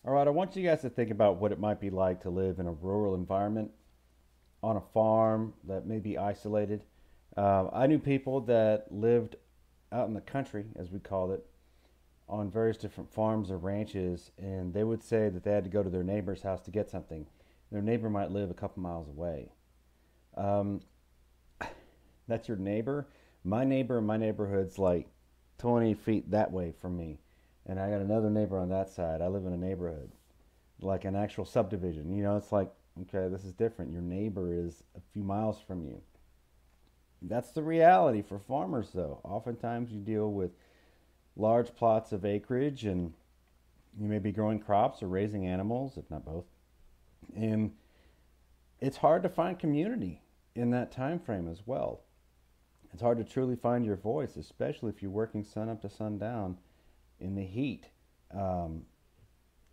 All right, I want you guys to think about what it might be like to live in a rural environment on a farm that may be isolated. I knew people that lived out in the country, as we called it, on various different farms or ranches, and they would say that they had to go to their neighbor's house to get something. Their neighbor might live a couple miles away. Um, that's your neighbor. My neighbor in my neighborhood's like 20 feet that way from me, and I got another neighbor on that side. I live in a neighborhood, like an actual subdivision. It's like, okay, this is different. Your neighbor is a few miles from you. That's the reality for farmers, though. Oftentimes, you deal with large plots of acreage, and you may be growing crops or raising animals, if not both. And it's hard to find community in that time frame as well. It's hard to truly find your voice, especially if you're working sun up to sundown in the heat, um,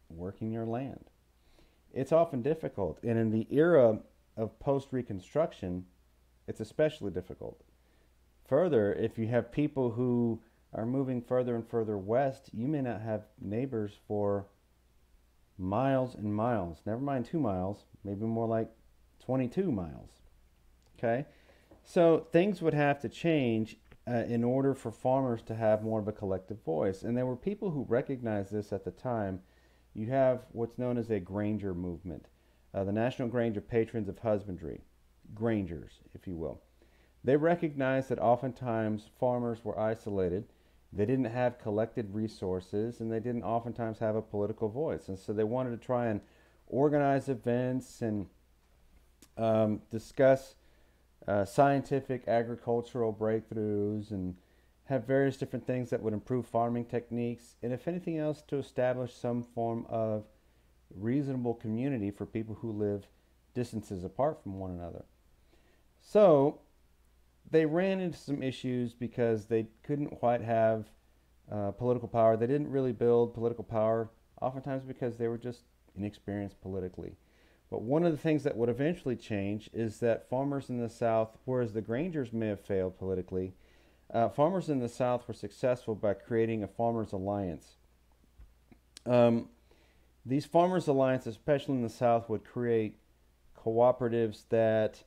working your land. It's often difficult, and in the era of post Reconstruction, it's especially difficult. Further, if you have people who are moving further and further west, you may not have neighbors for miles and miles. Never mind 2 miles, maybe more like 22 miles. Okay? So things would have to change in order for farmers to have more of a collective voice. And there were people who recognized this at the time. You have what's known as a Granger movement, the National Granger Patrons of Husbandry, Grangers, if you will. They recognized that oftentimes farmers were isolated. They didn't have collected resources, and they didn't oftentimes have a political voice. And so they wanted to try and organize events and discuss scientific agricultural breakthroughs and have various different things that would improve farming techniques, and if anything else, to establish some form of reasonable community for people who live distances apart from one another. So they ran into some issues because they couldn't quite have political power. They didn't really build political power, oftentimes because they were just inexperienced politically. But one of the things that would eventually change is that farmers in the South, whereas the Grangers may have failed politically, farmers in the South were successful by creating a farmers' alliance. Um, these farmers' alliances, especially in the South, would create cooperatives that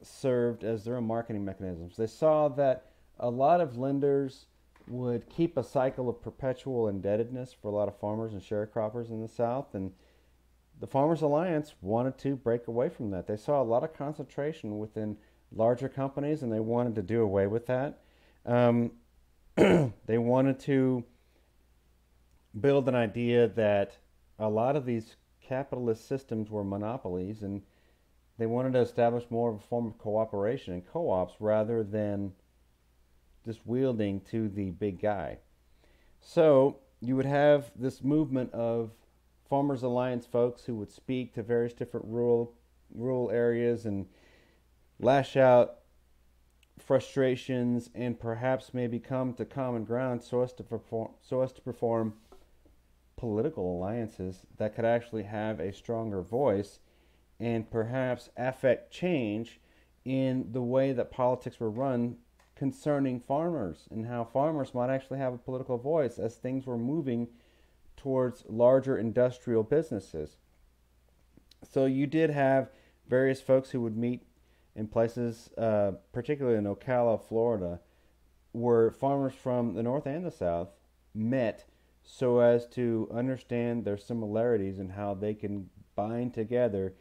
served as their own marketing mechanisms. They saw that a lot of lenders would keep a cycle of perpetual indebtedness for a lot of farmers and sharecroppers in the South, and the Farmers Alliance wanted to break away from that. They saw a lot of concentration within larger companies, and they wanted to do away with that. Um, they wanted to build an idea that a lot of these capitalist systems were monopolies, and they wanted to establish more of a form of cooperation and co-ops rather than just wielding to the big guy. So you would have this movement of Farmers Alliance folks who would speak to various different rural areas and lash out frustrations and perhaps maybe come to common ground so as to perform political alliances that could actually have a stronger voice and perhaps affect change in the way that politics were run concerning farmers and how farmers might actually have a political voice as things were moving towards larger industrial businesses. So you did have various folks who would meet in places, particularly in Ocala, Florida, where farmers from the North and the South met so as to understand their similarities and how they can bind together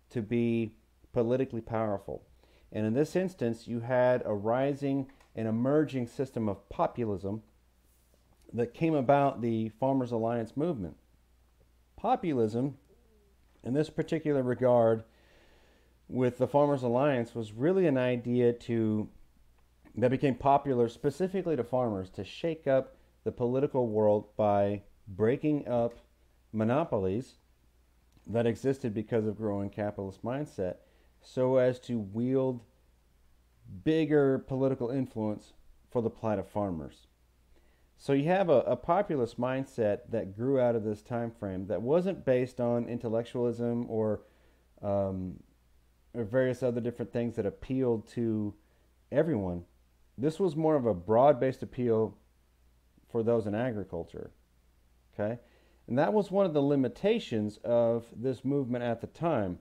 to be politically powerful. And in this instance, you had a rising and emerging system of populism that came about the Farmers Alliance movement. Populism, in this particular regard, with the Farmers Alliance, was really an idea that became popular specifically to farmers to shake up the political world by breaking up monopolies that existed because of growing capitalist mindset so as to wield bigger political influence for the plight of farmers. So you have a populist mindset that grew out of this time frame that wasn't based on intellectualism or various other different things that appealed to everyone. This was more of a broad-based appeal for those in agriculture. Okay, And that was one of the limitations of this movement at the time.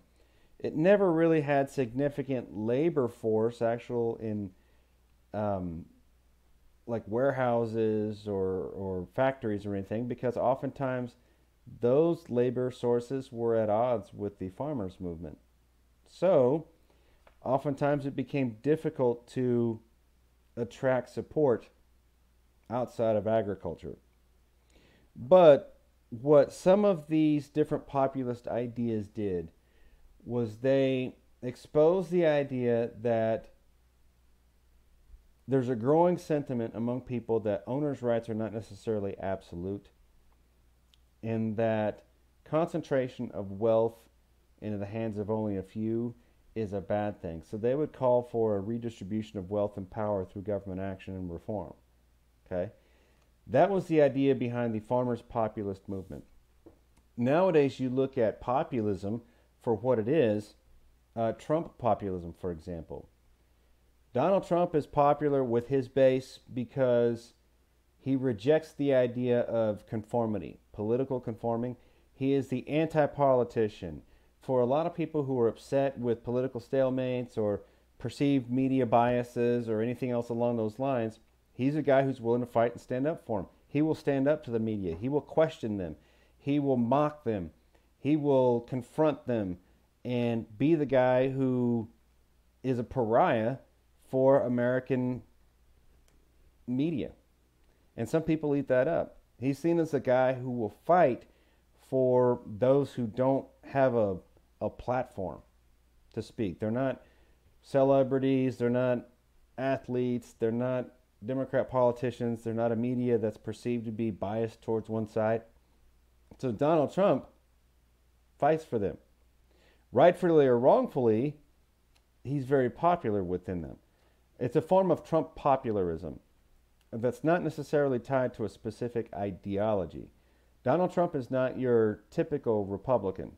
It never really had significant labor force, actual in um, like warehouses or factories or anything, because oftentimes those labor sources were at odds with the farmers movement. So oftentimes it became difficult to attract support outside of agriculture. But what some of these different populist ideas did was they exposed the idea that there's a growing sentiment among people that owners' rights are not necessarily absolute, and that concentration of wealth into the hands of only a few is a bad thing. So they would call for a redistribution of wealth and power through government action and reform. Okay? That was the idea behind the farmers' populist movement. Nowadays, you look at populism for what it is. Trump populism, for example. Donald Trump is popular with his base because he rejects the idea of conformity, political conforming. He is the anti-politician. For a lot of people who are upset with political stalemates or perceived media biases or anything else along those lines, he's a guy who's willing to fight and stand up for them. He will stand up to the media. He will question them. He will mock them. He will confront them and be the guy who is a pariah for American media. And some people eat that up. He's seen as a guy who will fight for those who don't have a platform to speak. They're not celebrities. They're not athletes. They're not Democrat politicians. They're not a media that's perceived to be biased towards one side. So Donald Trump fights for them. Rightfully or wrongfully, he's very popular within them. It's a form of Trump popularism that's not necessarily tied to a specific ideology. Donald Trump is not your typical Republican.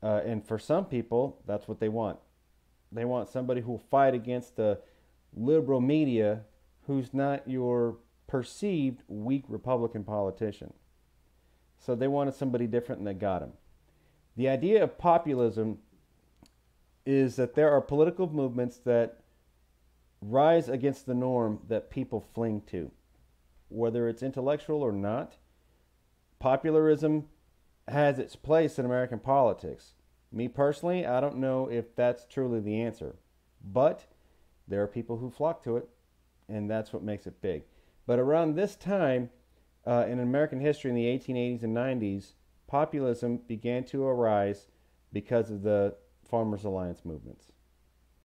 And for some people, that's what they want. They want somebody who will fight against the liberal media who's not your perceived weak Republican politician. So they wanted somebody different and they got him. The idea of populism is that there are political movements that rise against the norm that people fling to. Whether it's intellectual or not, popularism has its place in American politics. Me personally, I don't know if that's truly the answer. But there are people who flock to it, and that's what makes it big. But around this time, in American history in the 1880s and 90s, populism began to arise because of the Farmers Alliance movements.